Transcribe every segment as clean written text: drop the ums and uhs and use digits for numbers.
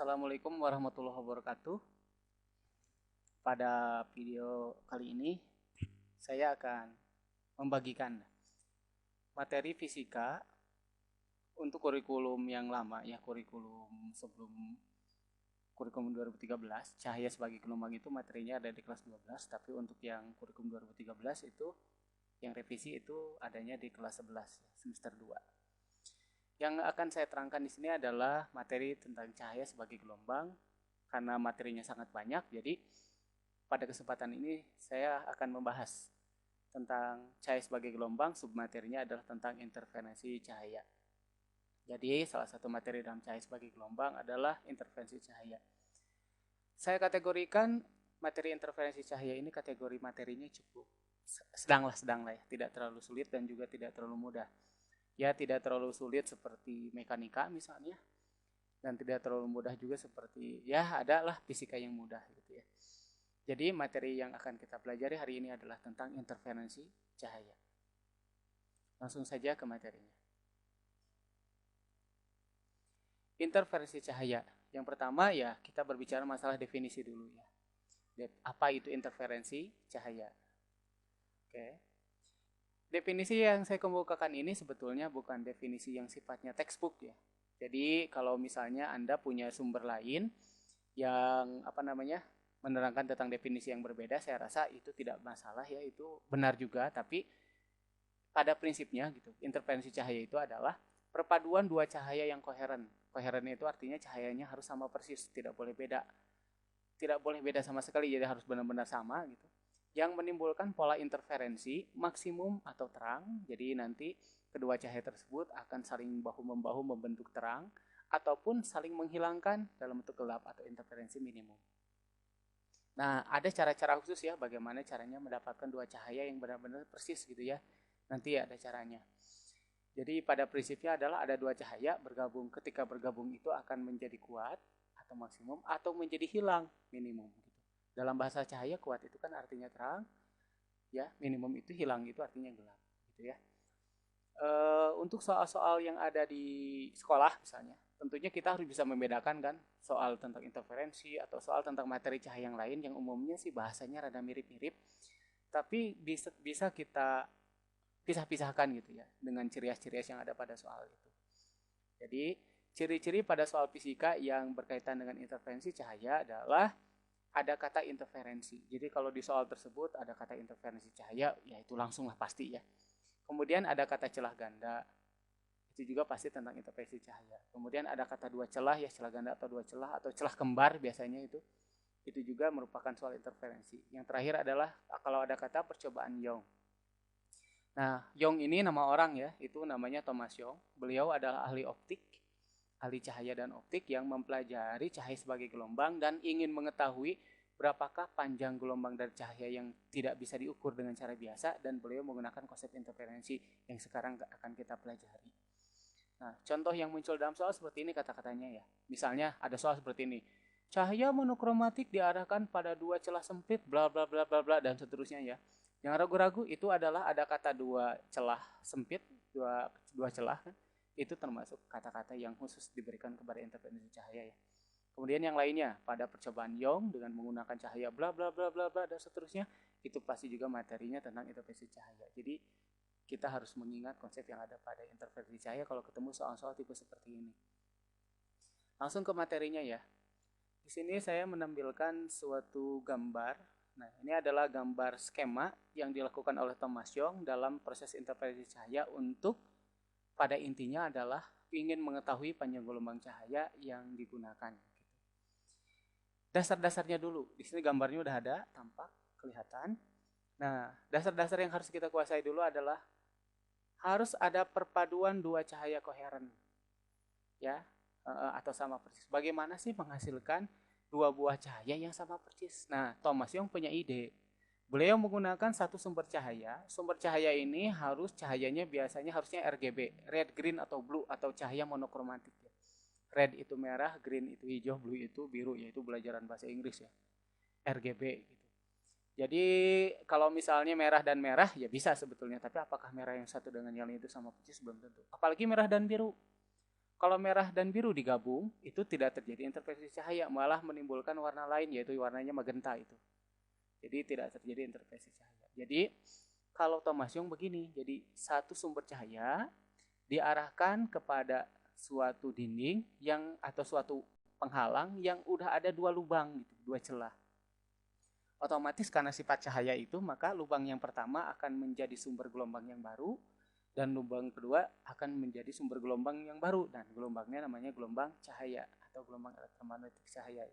Assalamualaikum warahmatullahi wabarakatuh. Pada video kali ini saya akan membagikan materi fisika untuk kurikulum yang lama ya, kurikulum sebelum kurikulum 2013. Cahaya sebagai gelombang itu materinya ada di kelas 12, tapi untuk yang kurikulum 2013 itu yang revisi itu adanya di kelas 11 semester 2. Yang akan saya terangkan di sini adalah materi tentang cahaya sebagai gelombang. Karena materinya sangat banyak, jadi pada kesempatan ini saya akan membahas tentang cahaya sebagai gelombang. Submaterinya adalah tentang interferensi cahaya. Jadi salah satu materi dalam cahaya sebagai gelombang adalah interferensi cahaya. Saya kategorikan materi interferensi cahaya ini kategori materinya cukup sedang lah ya, tidak terlalu sulit dan juga tidak terlalu mudah. Ya, tidak terlalu sulit seperti mekanika misalnya, dan tidak terlalu mudah juga seperti ya adalah fisika yang mudah gitu ya. Jadi materi yang akan kita pelajari hari ini adalah tentang interferensi cahaya. Langsung saja ke materinya. Interferensi cahaya. Yang pertama ya kita berbicara masalah definisi dulu ya. Apa itu interferensi cahaya? Oke. Definisi yang saya kemukakan ini sebetulnya bukan definisi yang sifatnya textbook ya. Jadi kalau misalnya Anda punya sumber lain yang menerangkan tentang definisi yang berbeda, saya rasa itu tidak masalah ya, itu benar juga. Tapi pada prinsipnya gitu, interferensi cahaya itu adalah perpaduan dua cahaya yang koheren. Koheren itu artinya cahayanya harus sama persis, tidak boleh beda. Tidak boleh beda sama sekali, jadi harus benar-benar sama gitu. Yang menimbulkan pola interferensi maksimum atau terang. Jadi nanti kedua cahaya tersebut akan saling bahu-membahu membentuk terang, ataupun saling menghilangkan dalam bentuk gelap atau interferensi minimum. Nah, ada cara-cara khusus ya bagaimana caranya mendapatkan dua cahaya yang benar-benar persis gitu ya. Nanti ada caranya. Jadi pada prinsipnya adalah ada dua cahaya bergabung. Ketika bergabung itu akan menjadi kuat atau maksimum, atau menjadi hilang minimum. Dalam bahasa cahaya, kuat itu kan artinya terang, ya, minimum itu hilang itu artinya gelap, gitu ya. Untuk soal-soal yang ada di sekolah misalnya, tentunya kita harus bisa membedakan kan soal tentang interferensi atau soal tentang materi cahaya yang lain yang umumnya sih bahasanya rada mirip-mirip, tapi bisa kita pisah-pisahkan gitu ya dengan ciri-ciri yang ada pada soal itu. Jadi ciri-ciri pada soal fisika yang berkaitan dengan interferensi cahaya adalah ada kata interferensi. Jadi kalau di soal tersebut ada kata interferensi cahaya, ya itu langsung lah pasti ya. Kemudian ada kata celah ganda, itu juga pasti tentang interferensi cahaya. Kemudian ada kata dua celah ya, celah ganda atau dua celah atau celah kembar biasanya itu juga merupakan soal interferensi. Yang terakhir adalah kalau ada kata percobaan Young. Nah, Young ini nama orang ya, itu namanya Thomas Young. Beliau adalah ahli optik, ahli cahaya dan optik yang mempelajari cahaya sebagai gelombang dan ingin mengetahui berapakah panjang gelombang dari cahaya yang tidak bisa diukur dengan cara biasa, dan beliau menggunakan konsep interferensi yang sekarang akan kita pelajari. Nah, contoh yang muncul dalam soal seperti ini kata-katanya ya. Misalnya ada soal seperti ini. Cahaya monokromatik diarahkan pada dua celah sempit bla bla bla bla bla dan seterusnya ya. Yang ragu-ragu itu adalah ada kata dua celah sempit, dua celah kan. Itu termasuk kata-kata yang khusus diberikan kepada interferensi cahaya ya. Kemudian yang lainnya pada percobaan Young dengan menggunakan cahaya bla bla bla bla bla dan seterusnya, itu pasti juga materinya tentang interferensi cahaya. Jadi kita harus mengingat konsep yang ada pada interferensi cahaya kalau ketemu soal-soal tipe seperti ini. Langsung ke materinya ya. Di sini saya menampilkan suatu gambar. Nah, ini adalah gambar skema yang dilakukan oleh Thomas Young dalam proses interferensi cahaya untuk pada intinya adalah ingin mengetahui panjang gelombang cahaya yang digunakan. Dasar-dasarnya dulu. Di sini gambarnya udah ada, tampak, kelihatan. Nah, dasar-dasar yang harus kita kuasai dulu adalah harus ada perpaduan dua cahaya koheren. Ya, atau sama persis. Bagaimana sih menghasilkan dua buah cahaya yang sama persis? Nah, Thomas Young punya ide. Beliau menggunakan satu sumber cahaya. Sumber cahaya ini cahayanya biasanya harusnya RGB, red, green, atau blue, atau cahaya monokromatik. Red itu merah, green itu hijau, blue itu biru, yaitu pelajaran bahasa Inggris ya. RGB gitu. Jadi kalau misalnya merah dan merah ya bisa sebetulnya, tapi apakah merah yang satu dengan yang lain itu sama persis belum tentu. Apalagi merah dan biru. Kalau merah dan biru digabung, itu tidak terjadi interferensi cahaya, malah menimbulkan warna lain, yaitu warnanya magenta itu. Jadi tidak terjadi interferensi cahaya. Jadi kalau Thomas Young begini, jadi satu sumber cahaya diarahkan kepada suatu dinding yang atau suatu penghalang yang udah ada dua lubang gitu, dua celah. Otomatis karena sifat cahaya itu, maka lubang yang pertama akan menjadi sumber gelombang yang baru, dan lubang kedua akan menjadi sumber gelombang yang baru, dan gelombangnya namanya gelombang cahaya atau gelombang elektromagnetik cahaya.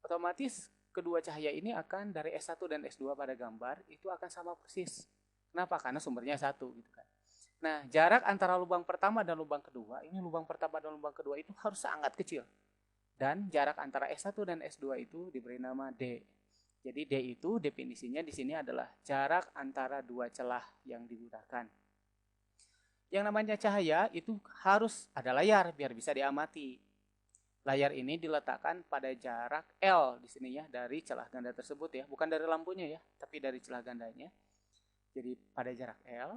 Otomatis kedua cahaya ini akan dari S1 dan S2 pada gambar itu akan sama persis. Kenapa? Karena sumbernya satu gitu kan. Nah, jarak antara lubang pertama dan lubang kedua, ini lubang pertama dan lubang kedua itu harus sangat kecil. Dan jarak antara S1 dan S2 itu diberi nama D. Jadi D itu definisinya di sini adalah jarak antara dua celah yang digunakan. Yang namanya cahaya itu harus ada layar biar bisa diamati. Layar ini diletakkan pada jarak L di sini ya, dari celah ganda tersebut ya, bukan dari lampunya ya, tapi dari celah gandanya. Jadi pada jarak L,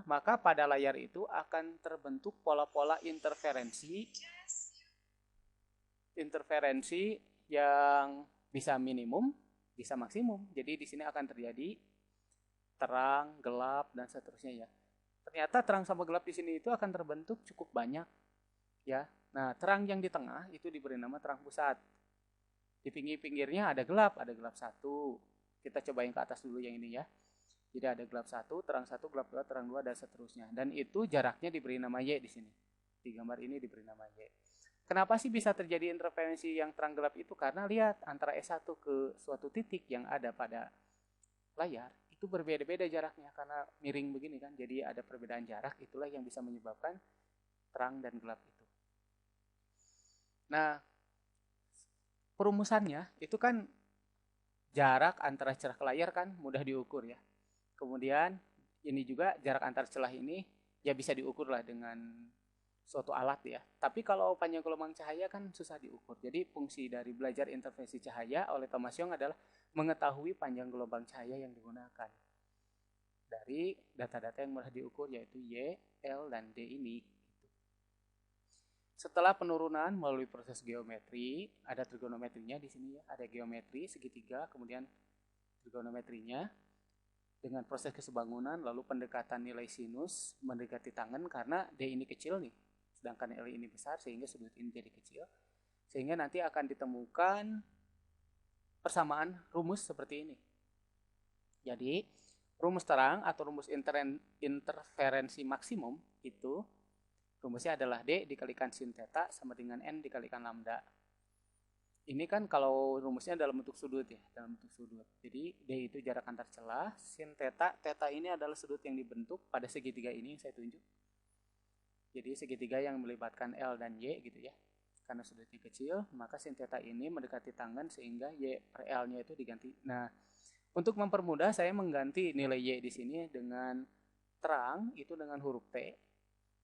maka pada layar itu akan terbentuk pola-pola interferensi yang bisa minimum, bisa maksimum. Jadi di sini akan terjadi terang, gelap, dan seterusnya ya. Ternyata terang sama gelap di sini itu akan terbentuk cukup banyak ya. Nah, terang yang di tengah itu diberi nama terang pusat. Di pinggir-pinggirnya ada gelap satu. Kita cobain ke atas dulu yang ini ya. Jadi ada gelap satu, gelap dua, terang dua, dan seterusnya. Dan itu jaraknya diberi nama Y di sini. Di gambar ini diberi nama Y. Kenapa sih bisa terjadi interferensi yang terang gelap itu? Karena lihat antara S1 ke suatu titik yang ada pada layar itu berbeda-beda jaraknya karena miring begini kan. Jadi ada perbedaan jarak, itulah yang bisa menyebabkan terang dan gelap itu. Nah, perumusannya itu kan jarak antara celah ke layar kan mudah diukur ya. Kemudian ini juga jarak antar celah ini ya bisa diukur lah dengan suatu alat ya. Tapi kalau panjang gelombang cahaya kan susah diukur. Jadi fungsi dari belajar interferensi cahaya oleh Thomas Young adalah mengetahui panjang gelombang cahaya yang digunakan. Dari data-data yang mudah diukur yaitu Y, L, dan D ini. Setelah penurunan melalui proses geometri, ada trigonometrinya di sini ya. Ada geometri segitiga, kemudian trigonometrinya. Dengan proses kesebangunan, lalu pendekatan nilai sinus mendekati tangen karena D ini kecil nih. Sedangkan L ini besar sehingga sudut ini jadi kecil. Sehingga nanti akan ditemukan persamaan rumus seperti ini. Jadi rumus terang atau rumus interferensi maksimum itu rumusnya adalah D dikalikan sin theta sama dengan N dikalikan lambda. Ini kan kalau rumusnya dalam bentuk sudut ya, dalam bentuk sudut. Jadi D itu jarak antar celah, sin theta, theta ini adalah sudut yang dibentuk pada segitiga ini yang saya tunjuk. Jadi segitiga yang melibatkan L dan Y gitu ya. Karena sudutnya kecil, maka sin theta ini mendekati tangen sehingga Y per L-nya itu diganti. Nah, untuk mempermudah saya mengganti nilai Y di sini dengan terang itu dengan huruf T.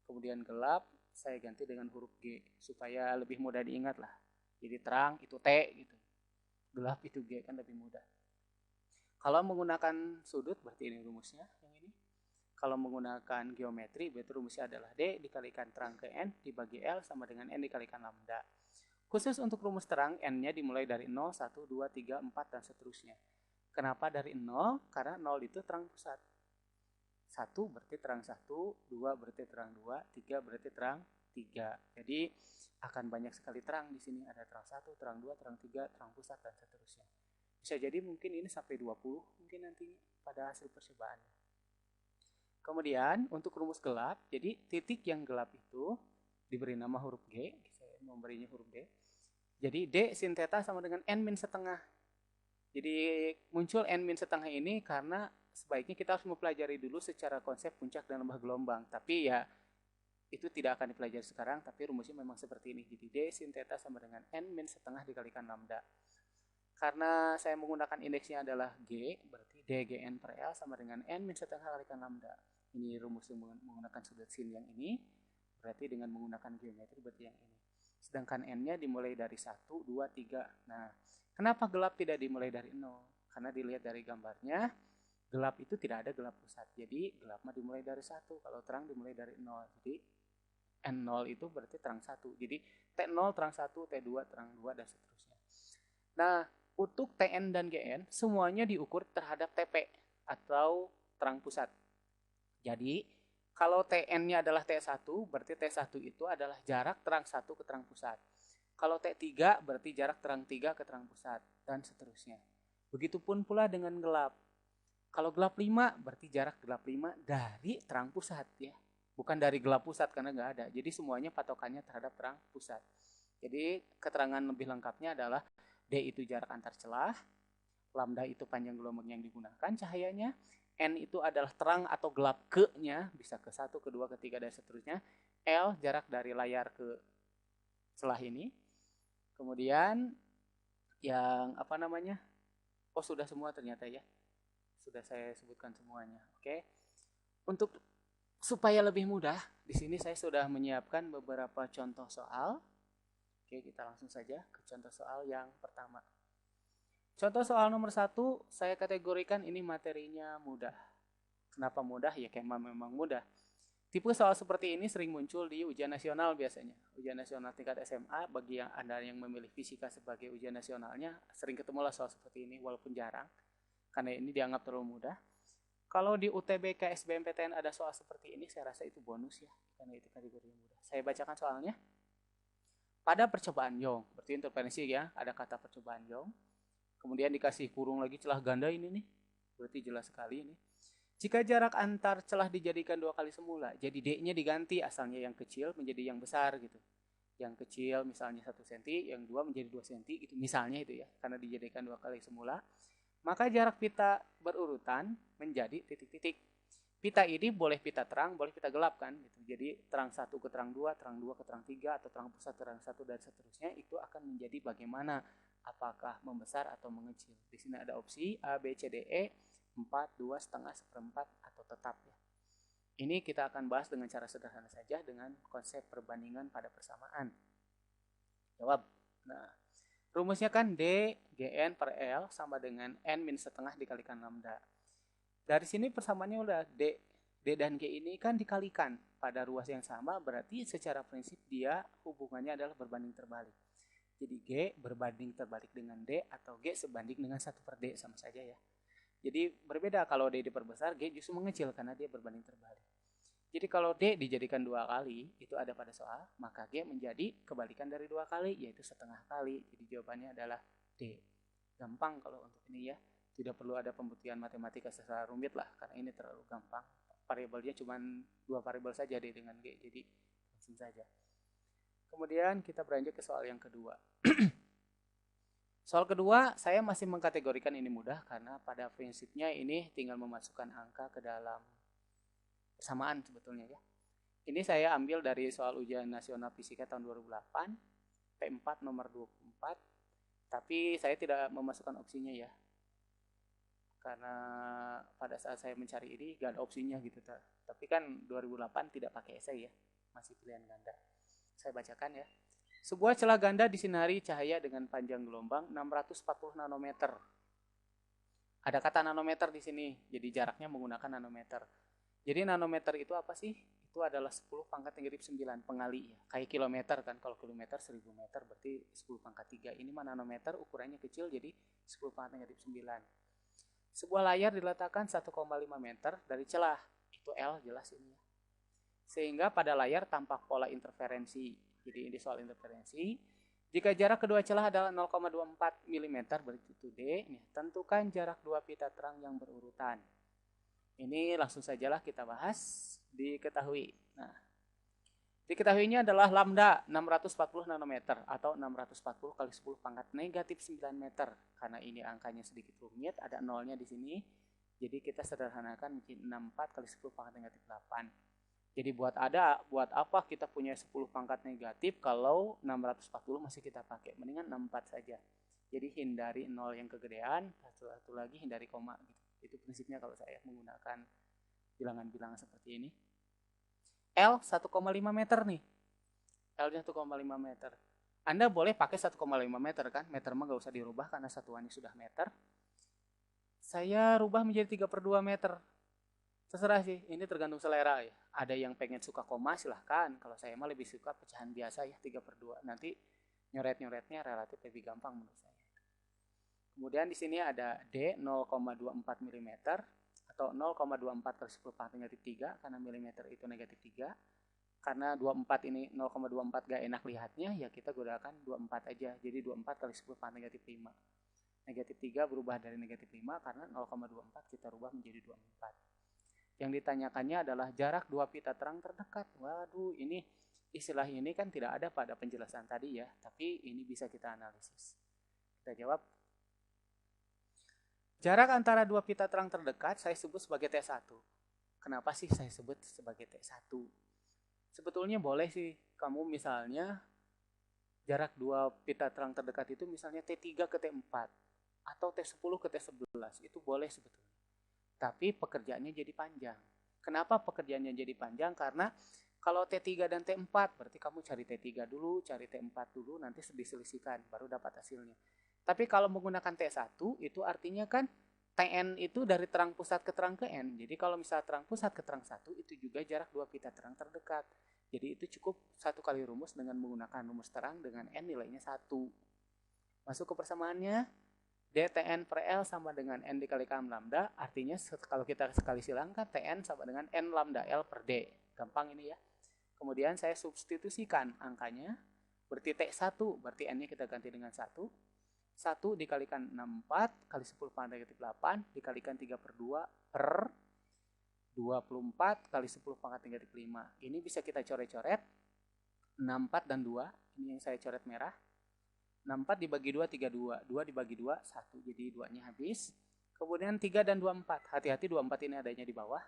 Kemudian gelap saya ganti dengan huruf G supaya lebih mudah diingat lah. Jadi terang itu T gitu. Gelap itu G kan lebih mudah. Kalau menggunakan sudut berarti ini rumusnya yang ini. Kalau menggunakan geometri berarti rumusnya adalah D dikalikan terang ke N dibagi L sama dengan N dikalikan lambda. Khusus untuk rumus terang N-nya dimulai dari 0, 1, 2, 3, 4 dan seterusnya. Kenapa dari 0? Karena 0 itu terang pusat. 1 berarti terang 1, 2 berarti terang 2, 3 berarti terang 3. Jadi akan banyak sekali terang di sini. Ada terang 1, terang 2, terang 3, terang pusat dan seterusnya. Bisa jadi mungkin ini sampai 20 mungkin nantinya pada hasil percobaannya. Kemudian untuk rumus gelap, jadi titik yang gelap itu diberi nama huruf G, saya memberinya huruf D. Jadi D sin theta sama dengan N min setengah. Jadi muncul N min setengah ini karena sebaiknya kita harus mempelajari dulu secara konsep puncak dan lembah gelombang. Tapi ya itu tidak akan dipelajari sekarang, tapi rumusnya memang seperti ini. Jadi D sin theta sama dengan N min setengah dikalikan lambda. Karena saya menggunakan indeksnya adalah G, berarti DGN per L sama dengan N min setengah kalikan lambda. Ini rumus yang menggunakan sudut sin yang ini, berarti dengan menggunakan geometri berarti yang ini. Sedangkan N-nya dimulai dari 1, 2, 3. Nah, kenapa gelap tidak dimulai dari 0? Karena dilihat dari gambarnya, gelap itu tidak ada gelap pusat. Jadi gelap mah dimulai dari 1, kalau terang dimulai dari 0. Jadi N0 itu berarti terang 1. Jadi T0 terang 1, T2 terang 2, dan seterusnya. Nah, untuk Tn dan Gn semuanya diukur terhadap Tp atau terang pusat. Jadi, kalau Tn-nya adalah T1, berarti T1 itu adalah jarak terang 1 ke terang pusat. Kalau T3 berarti jarak terang 3 ke terang pusat, dan seterusnya. Begitupun pula dengan gelap. Kalau gelap 5 berarti jarak gelap 5 dari terang pusat ya. Bukan dari gelap pusat karena nggak ada. Jadi semuanya patokannya terhadap terang pusat. Jadi keterangan lebih lengkapnya adalah D itu jarak antar celah, lambda itu panjang gelombang yang digunakan cahayanya, N itu adalah terang atau gelap ke-nya, bisa ke 1, ke 2, ke 3, dan seterusnya. L jarak dari layar ke celah ini. Kemudian yang apa namanya? Oh, sudah semua ternyata ya. Sudah saya sebutkan semuanya. Oke. Untuk supaya lebih mudah, di sini saya sudah menyiapkan beberapa contoh soal. Oke, kita langsung saja ke contoh soal yang pertama. Contoh soal nomor 1, saya kategorikan ini materinya mudah. Kenapa mudah? Ya memang mudah. Tipe soal seperti ini sering muncul di ujian nasional biasanya. Ujian nasional tingkat SMA, bagi yang Anda yang memilih fisika sebagai ujian nasionalnya, sering ketemulah soal seperti ini, walaupun jarang. Karena ini dianggap terlalu mudah. Kalau di UTBK SBMPTN ada soal seperti ini, saya rasa itu bonus ya, karena itu kategori mudah. Saya bacakan soalnya. Pada percobaan Young, berarti interferensi ya, ada kata percobaan Young. Kemudian dikasih kurung lagi celah ganda ini nih, berarti jelas sekali ini. Jika jarak antar celah dijadikan 2 kali semula, jadi D-nya diganti asalnya yang kecil menjadi yang besar gitu. Yang kecil misalnya 1 cm, yang 2 menjadi 2 cm gitu, misalnya itu ya, karena dijadikan 2 kali semula. Maka jarak pita berurutan menjadi titik-titik. Pita ini boleh pita terang, boleh pita gelap kan gitu. Jadi terang 1 ke terang 2, terang 2 ke terang 3, atau terang pusat terang 1 dan seterusnya, itu akan menjadi bagaimana, apakah membesar atau mengecil. Di sini ada opsi A, B, C, D, E, 4, 2, setengah, 1/4, atau tetap ya. Ini kita akan bahas dengan cara sederhana saja dengan konsep perbandingan pada persamaan. Jawab. Nah, rumusnya kan D Gn per L sama dengan N min setengah dikalikan lambda. Dari sini persamaannya udah D dan G ini kan dikalikan pada ruas yang sama, berarti secara prinsip dia hubungannya adalah berbanding terbalik. Jadi G berbanding terbalik dengan D, atau G sebanding dengan 1 per D, sama saja ya. Jadi berbeda, kalau D diperbesar, G justru mengecil karena dia berbanding terbalik. Jadi kalau D dijadikan 2 kali, itu ada pada soal, maka G menjadi kebalikan dari 2 kali, yaitu setengah kali. Jadi jawabannya adalah D. Gampang kalau untuk ini ya. Tidak perlu ada pembuktian matematika secara rumit lah, karena ini terlalu gampang. Variabelnya cuma 2 variabel saja D dengan G, jadi langsung saja. Kemudian kita beranjak ke soal yang kedua. Soal kedua, saya masih mengkategorikan ini mudah, karena pada prinsipnya ini tinggal memasukkan angka ke dalam persamaan sebetulnya ya. Ini saya ambil dari soal ujian nasional fisika tahun 2008, P4 nomor 24, tapi saya tidak memasukkan opsinya ya. Karena pada saat saya mencari ini gak ada opsinya gitu. Tapi kan 2008 tidak pakai esai ya, masih pilihan ganda. Saya bacakan ya. Sebuah celah ganda disinari cahaya dengan panjang gelombang 640 nanometer. Ada kata nanometer di sini, jadi jaraknya menggunakan nanometer. Jadi nanometer itu apa sih? Itu adalah 10 pangkat negatif 9 pengali ya. Kayak kilometer kan, kalau kilometer 1000 meter berarti 10 pangkat 3. Ini mah nanometer, ukurannya kecil jadi 10 pangkat negatif 9. Sebuah layar diletakkan 1,5 meter dari celah, itu L jelas ini ya. Sehingga pada layar tampak pola interferensi. Jadi ini soal interferensi. Jika jarak kedua celah adalah 0,24 mm, berarti itu D. Nih, tentukan jarak dua pita terang yang berurutan. Ini langsung sajalah kita bahas. Diketahui. Nah, diketahuinya adalah lambda 640 nanometer atau 640 kali 10 pangkat negatif 9 meter. Karena ini angkanya sedikit rumit, ada nolnya di sini. Jadi kita sederhanakan menjadi 64 kali 10 pangkat negatif 8. Jadi buat apa kita punya 10 pangkat negatif kalau 640 masih kita pakai. Mendingan 64 saja. Jadi hindari nol yang kegedean, satu lagi hindari koma gitu. Itu prinsipnya kalau saya menggunakan bilangan-bilangan seperti ini. L 1,5 meter nih. L-nya 1,5 meter. Anda boleh pakai 1,5 meter kan. Meter mah gak usah dirubah karena satuannya sudah meter. Saya rubah menjadi 3/2 meter. Terserah sih, ini tergantung selera ya. Ada yang pengen suka koma silahkan. Kalau saya mah lebih suka pecahan biasa ya 3/2. Nanti nyoret-nyoretnya relatif lebih gampang menurut saya. Kemudian di sini ada D 0,24 mm atau 0,24 kali 10 pangkat negatif 3 karena milimeter itu negatif 3. Karena 24 ini 0,24 gak enak lihatnya ya kita gunakan 24 aja. Jadi 24 kali 10 pangkat negatif 5. Negatif 3 berubah dari negatif 5 karena 0,24 kita rubah menjadi 24. Yang ditanyakannya adalah jarak dua pita terang terdekat. Waduh, ini istilah ini kan tidak ada pada penjelasan tadi ya, tapi ini bisa kita analisis. Kita jawab. Jarak antara dua pita terang terdekat saya sebut sebagai T1. Kenapa sih saya sebut sebagai T1? Sebetulnya boleh sih kamu misalnya jarak dua pita terang terdekat itu misalnya T3 ke T4 atau T10 ke T11. Itu boleh sebetulnya. Tapi pekerjaannya jadi panjang. Kenapa pekerjaannya jadi panjang? Karena kalau T3 dan T4, berarti kamu cari T3 dulu, cari T4 dulu, nanti diselisihkan, baru dapat hasilnya. Tapi kalau menggunakan T1, itu artinya kan Tn itu dari terang pusat ke terang ke N. Jadi kalau misalnya terang pusat ke terang 1, itu juga jarak dua pita terang terdekat. Jadi itu cukup satu kali rumus dengan menggunakan rumus terang dengan N nilainya 1. Masuk ke persamaannya. dTn per L sama dengan N dikalikan lambda, artinya kalau kita sekali silangkan Tn sama dengan N lambda L per D. Gampang ini ya. Kemudian saya substitusikan angkanya, berarti T1, berarti N-nya kita ganti dengan 1. 1 dikalikan 64 kali 10 pangkat negatif 8 dikalikan 3/2 per 24 kali 10 pangkat negatif 5. Ini bisa kita coret-coret. 64 dan 2, ini yang saya coret merah. 64 dibagi 2, 32. 2 dibagi 2, 1. Jadi 2-nya habis. Kemudian 3 dan 24. Hati-hati 24 ini adanya di bawah.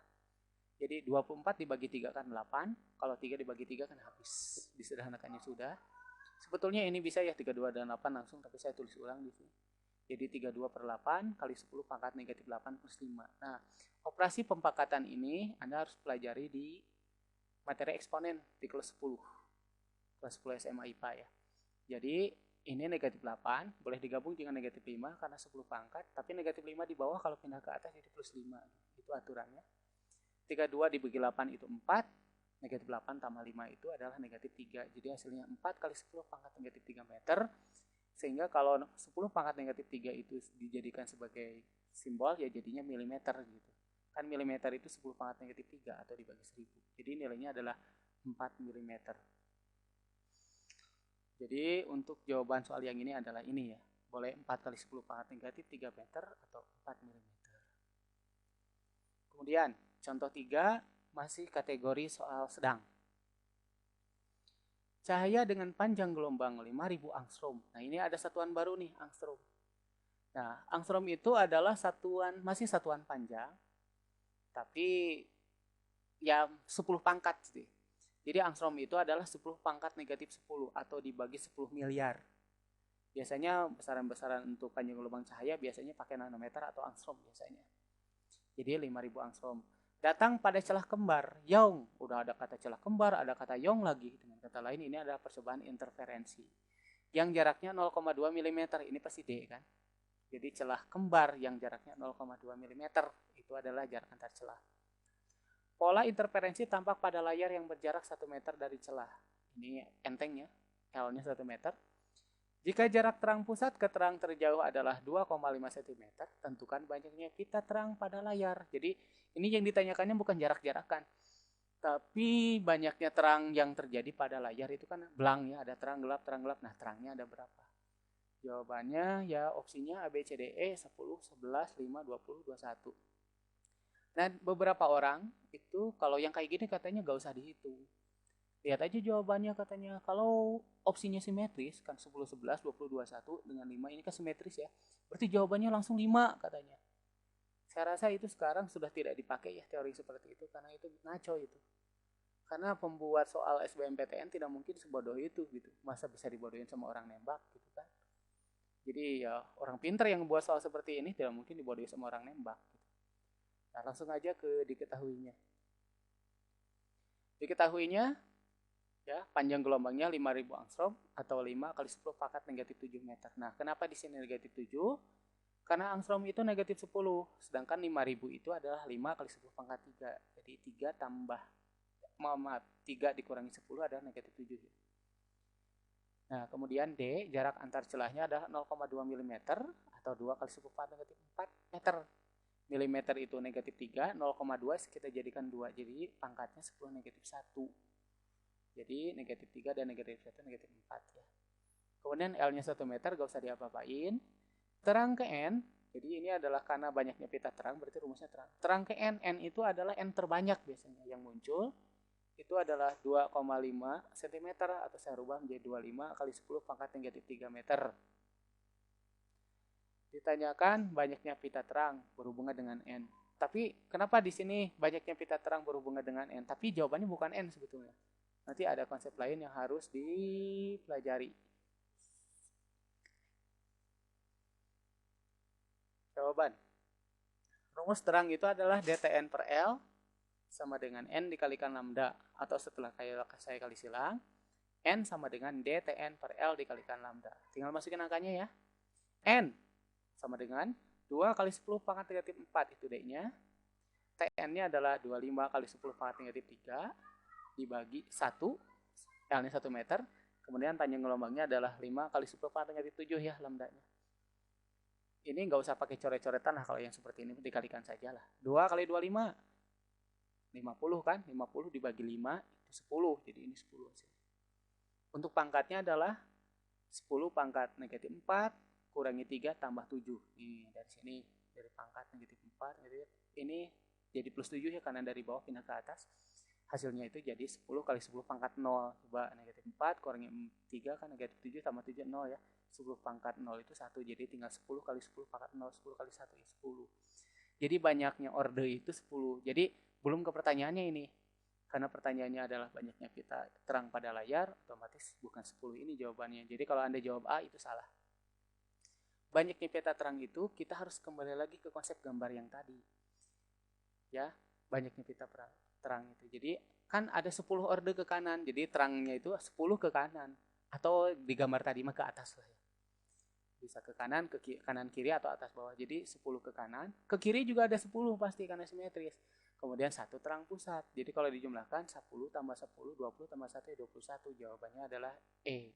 Jadi 24 dibagi 3 kan 8. Kalau 3 dibagi 3 kan habis. Disederhanakannya sudah. Sebetulnya ini bisa ya 32 dan 8 langsung, tapi saya tulis ulang di sini. Jadi 32 per 8 kali 10 pangkat negatif 8 plus 5. Nah, operasi pempakatan ini Anda harus pelajari di materi eksponen di kelas 10. Kelas 10 SMA IPA ya. Jadi ini negatif 8, boleh digabung dengan negatif 5 karena 10 pangkat, tapi negatif 5 di bawah kalau pindah ke atas jadi plus 5. Itu aturannya. 32 dibagi 8 itu 4, negatif 8 tambah 5 itu adalah negatif 3. Jadi hasilnya 4 kali 10 pangkat negatif 3 meter. Sehingga kalau 10 pangkat negatif 3 itu dijadikan sebagai simbol, ya jadinya milimeter gitu. Kan milimeter itu 10 pangkat negatif 3 atau dibagi 1000. Jadi nilainya adalah 4 milimeter. Jadi untuk jawaban soal yang ini adalah ini ya. Boleh 4 kali 10 pangkat negatif 3 meter atau 4 milimeter. Kemudian contoh 3 masih kategori soal sedang. Cahaya dengan panjang gelombang 5000 angstrom. Nah ini ada satuan baru nih, angstrom. Nah angstrom itu adalah satuan, masih satuan panjang. Tapi ya 10 pangkat sih. Jadi angstrom itu adalah 10 pangkat negatif 10 atau dibagi 10 miliar. Biasanya besaran-besaran untuk panjang gelombang cahaya biasanya pakai nanometer atau angstrom biasanya. Jadi 5000 angstrom. Datang pada celah kembar, Young. Udah ada kata celah kembar, ada kata Young lagi. Dengan kata lain ini adalah percobaan interferensi. Yang jaraknya 0,2 mm, ini pasti D kan. Jadi celah kembar yang jaraknya 0,2 mm itu adalah jarak antar celah. Pola interferensi tampak pada layar yang berjarak 1 meter dari celah. Ini entengnya, L-nya 1 meter. Jika jarak terang pusat ke terang terjauh adalah 2,5 cm, tentukan banyaknya pita terang pada layar. Jadi ini yang ditanyakannya bukan jarak-jarakan, tapi banyaknya terang yang terjadi pada layar itu kan belang ya, ada terang gelap, terang gelap. Nah terangnya ada berapa? Jawabannya ya opsinya A, B, C, D, E 10, 11, 5, 20, 21. Nah beberapa orang itu kalau yang kayak gini katanya gak usah dihitung. Lihat aja jawabannya katanya. Kalau opsinya simetris kan 10, 11, 20, 21 dengan 5 ini kan simetris ya. Berarti jawabannya langsung 5 katanya. Saya rasa itu sekarang sudah tidak dipakai ya teori seperti itu karena itu ngaco itu. Karena pembuat soal SBMPTN tidak mungkin sebodoh itu gitu. Masa bisa dibodohin sama orang nembak gitu kan. Jadi ya orang pintar yang membuat soal seperti ini tidak mungkin dibodohin sama orang nembak gitu. Nah, langsung aja ke diketahuinya. Diketahuinya ya, panjang gelombangnya 5000 angstrom atau 5 kali 10 pangkat negatif 7 meter. Nah, kenapa di sini negatif 7? Karena angstrom itu negatif 10, sedangkan 5000 itu adalah 5 kali 10 pangkat 3. Jadi 3 tambah, maaf, 3 dikurangi 10 adalah negatif 7. Nah, kemudian D, jarak antar celahnya adalah 0,2 mm atau 2 kali 10 pangkat negatif 4 meter. Milimeter itu negatif 3, 0,2 kita jadikan 2, jadi pangkatnya 10 negatif 1. Jadi negatif 3 dan negatif 1 negatif 4 ya. Kemudian L-nya 1 meter, gak usah diapa-apain. Terang ke N, jadi ini adalah karena banyaknya pita terang, berarti rumusnya terang. Terang ke N, N itu adalah N terbanyak biasanya yang muncul. Itu adalah 2,5 cm atau saya rubah menjadi 25 kali 10 pangkat negatif 3 meter. Ditanyakan banyaknya pita terang berhubungan dengan N. Tapi kenapa di sini banyaknya pita terang berhubungan dengan N? Tapi jawabannya bukan N sebetulnya. Nanti ada konsep lain yang harus dipelajari. Jawaban. Rumus terang itu adalah dTn per L sama dengan N dikalikan lambda. Atau setelah saya kali silang, N sama dengan dTn per L dikalikan lambda. Tinggal masukin angkanya ya. N sama dengan 2 kali 10 pangkat negatif 4 itu D-nya. Tn-nya adalah 25 kali 10 pangkat negatif 3 dibagi 1. L-nya 1 meter. Kemudian panjang gelombangnya adalah 5 kali 10 pangkat negatif 7 ya lambdanya. Ini nggak usah pakai coret-coretan lah, kalau yang seperti ini dikalikan saja lah. 2 kali 25. 50 kan? 50 dibagi 5 itu 10. Jadi ini 10 hasilnya. Untuk pangkatnya adalah 10 pangkat negatif 4 kurangi 3 tambah 7. Nih dari sini, dari pangkat negatif 4. Ini jadi plus 7 ya, karena dari bawah pindah ke atas. Hasilnya itu jadi 10 kali 10 pangkat 0. Coba negatif 4 kurangi 3 kan negatif 7 tambah 7 0 ya. 10 pangkat 0 itu 1, jadi tinggal 10 kali 10 pangkat 0, 10 kali 1 ya 10. Jadi banyaknya orde itu 10. Jadi belum ke pertanyaannya ini. Karena pertanyaannya adalah banyaknya pita terang pada layar, otomatis bukan 10 ini jawabannya. Jadi kalau Anda jawab A itu salah. Banyaknya pita terang itu kita harus kembali lagi ke konsep gambar yang tadi. Ya, banyaknya pita terang itu. Jadi kan ada 10 orde ke kanan, jadi terangnya itu 10 ke kanan. Atau di gambar tadi mah ke atas lah ya. Bisa ke kanan, kanan kiri atau atas bawah. Jadi 10 ke kanan, ke kiri juga ada 10 pasti karena simetris. Kemudian 1 terang pusat. Jadi kalau dijumlahkan 10 tambah 10, 20 tambah 1 ya 21. Jawabannya adalah E.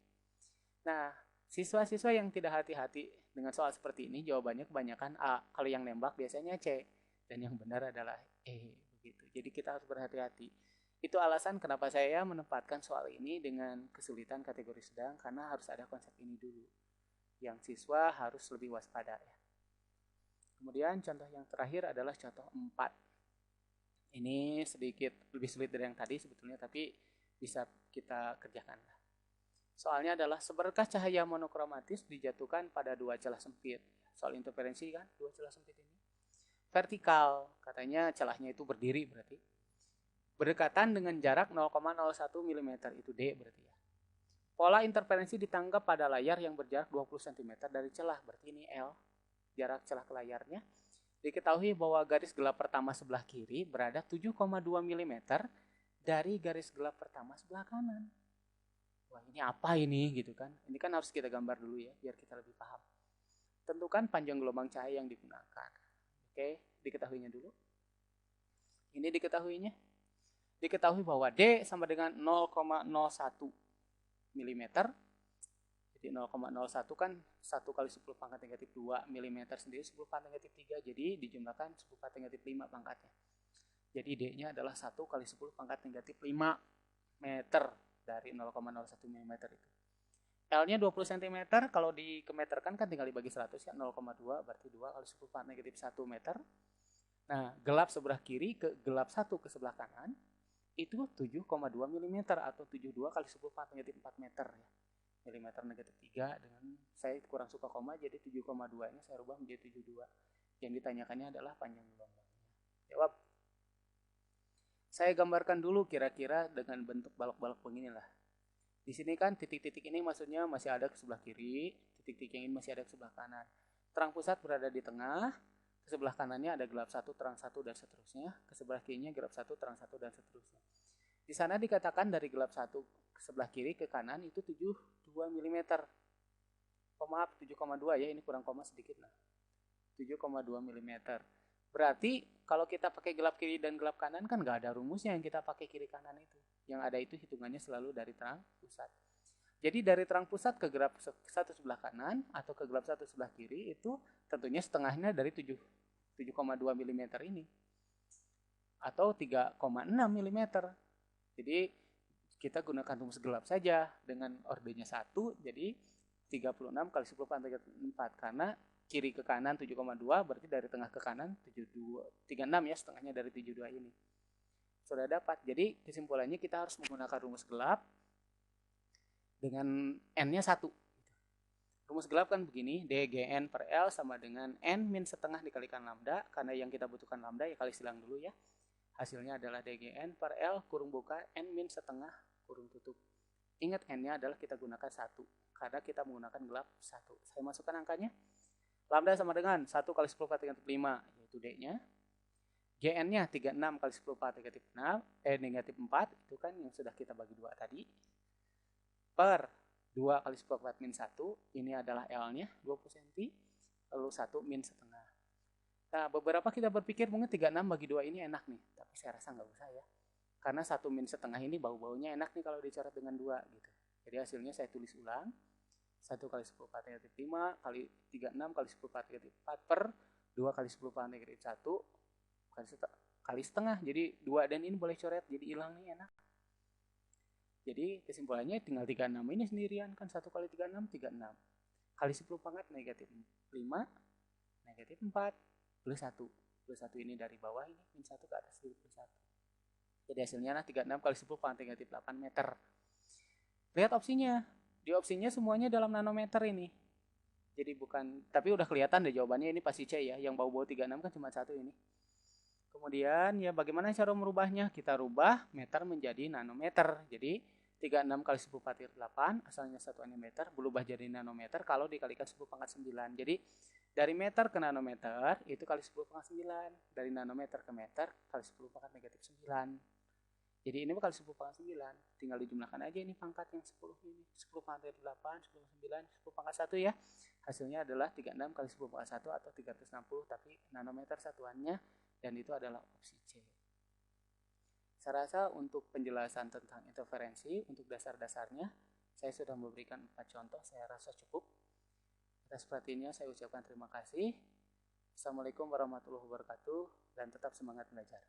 Nah, siswa-siswa yang tidak hati-hati dengan soal seperti ini jawabannya kebanyakan A. Kalau yang nembak biasanya C. Dan yang benar adalah E. Begitu. Jadi kita harus berhati-hati. Itu alasan kenapa saya menempatkan soal ini dengan kesulitan kategori sedang, karena harus ada konsep ini dulu. Yang siswa harus lebih waspada ya. Kemudian contoh yang terakhir adalah contoh 4. Ini sedikit lebih sulit dari yang tadi sebetulnya, tapi bisa kita kerjakan. Soalnya adalah seberkah cahaya monokromatis dijatuhkan pada 2 celah sempit. Soal interferensi kan, 2 celah sempit ini. Vertikal, katanya celahnya itu berdiri berarti. Berdekatan dengan jarak 0,01 mm, itu D berarti ya. Pola interferensi ditangkap pada layar yang berjarak 20 cm dari celah, berarti ini L, jarak celah ke layarnya. Diketahui bahwa garis gelap pertama sebelah kiri berada 7,2 mm dari garis gelap pertama sebelah kanan. Wah, ini apa ini gitu kan? Ini kan harus kita gambar dulu ya, biar kita lebih paham. Tentukan panjang gelombang cahaya yang digunakan. Oke, diketahuinya dulu. Ini diketahuinya. Diketahui bahwa D sama dengan 0,01 mm. Jadi 0,01 kan 1 kali 10 pangkat negatif 2 mm sendiri 10 pangkat negatif 3. Jadi dijumlahkan 10 pangkat negatif 5 pangkatnya. Jadi D-nya adalah 1 kali 10 pangkat negatif 5 meter dari 0,01 mm itu. L-nya 20 cm, kalau dikemeterkan kan tinggal dibagi 100 ya, 0,2 berarti 2 kali 10 pangkat negatif 1 meter. Nah, gelap sebelah kiri ke gelap 1 ke sebelah kanan itu 7,2 mm atau 72 kali 10 pangkat negatif 4 meter ya. Milimeter negatif 3 dengan saya kurang suka koma, jadi 7,2 nya saya rubah menjadi 72. Yang ditanyakannya adalah panjang gelombangnya. Jawab. Saya gambarkan dulu kira-kira dengan bentuk balok-balok beginilah. Di sini kan titik-titik ini maksudnya masih ada ke sebelah kiri, titik-titik yang ini masih ada ke sebelah kanan. Terang pusat berada di tengah, ke sebelah kanannya ada gelap 1, terang 1 dan seterusnya, ke sebelah kirinya gelap 1, terang 1 dan seterusnya. Di sana dikatakan dari gelap 1 ke sebelah kiri ke kanan itu 72 mm. Oh maaf, 7,2 ya, ini kurang koma sedikit. Nah, 7,2 mm. Berarti kalau kita pakai gelap kiri dan gelap kanan kan nggak ada rumusnya yang kita pakai kiri kanan itu. Yang ada itu hitungannya selalu dari terang pusat. Jadi dari terang pusat ke gelap satu sebelah kanan atau ke gelap satu sebelah kiri itu tentunya setengahnya dari 7,2 mm ini. Atau 3,6 mm. Jadi kita gunakan rumus gelap saja dengan ordenya 1, jadi 36 kali 10 pangkat 4 karena kiri ke kanan 7,2 berarti dari tengah ke kanan 36 ya, setengahnya dari 72 ini. Sudah dapat. Jadi kesimpulannya kita harus menggunakan rumus gelap dengan n-nya 1. Rumus gelap kan begini, dgn per L sama dengan n min setengah dikalikan lambda, karena yang kita butuhkan lambda ya kali silang dulu ya. Hasilnya adalah dgn per L kurung buka n min setengah kurung tutup. Ingat n-nya adalah kita gunakan 1 karena kita menggunakan gelap 1. Saya masukkan angkanya. Lambda sama dengan 1 kali 10 pangkat negatif 5 yaitu D-nya. Gn-nya 36 kali 10 pangkat negatif 6 negatif 4 itu kan yang sudah kita bagi 2 tadi. Per 2 kali 10 pangkat min 1 ini adalah L-nya 20 cm lalu 1 min setengah. Nah, beberapa kita berpikir mungkin 36 bagi 2 ini enak nih, tapi saya rasa nggak usah ya. Karena 1 min setengah ini bau-baunya enak nih kalau dicoret dengan 2 gitu. Jadi hasilnya saya tulis ulang. 1 kali 10 pangkat negatif 5 kali 36 kali 10 pangkat negatif 4 per 2 kali 10 pangkat negatif 1 kali setengah. Jadi 2 dan ini boleh coret, jadi hilang nih enak. Jadi kesimpulannya tinggal 36 ini sendirian kan 1 kali 36 36 kali 10 pangkat negatif 5 negatif 4 plus 1. Plus 1 ini dari bawah ini, min 1 ke atas plus 1. Jadi hasilnya lah 36 kali 10 pangkat negatif 8 meter. Lihat opsinya. Di opsinya semuanya dalam nanometer ini. Jadi bukan, tapi udah kelihatan deh jawabannya ini pasti C ya. Yang bau-bau 36 kan cuma 1 ini. Kemudian ya bagaimana cara merubahnya? Kita rubah meter menjadi nanometer. Jadi 36 kali 10 pangkat 8 asalnya satuannya meter berubah jadi nanometer kalau dikalikan 10 pangkat 9. Jadi dari meter ke nanometer itu kali 10 pangkat 9. Dari nanometer ke meter kali 10 pangkat negatif 9. Jadi ini kali 10 pangkat 9. Tinggal dijumlahkan aja ini pangkat yang 10 ini. 10 pangkat 8, 10 9, 10 pangkat 1 ya. Hasilnya adalah 36 kali 10 pangkat 1 atau 360 tapi nanometer satuannya dan itu adalah opsi C. Saya rasa untuk penjelasan tentang interferensi untuk dasar-dasarnya saya sudah memberikan 4 contoh, saya rasa cukup. Atas perhatiannya saya ucapkan terima kasih. Assalamualaikum warahmatullahi wabarakatuh dan tetap semangat belajar.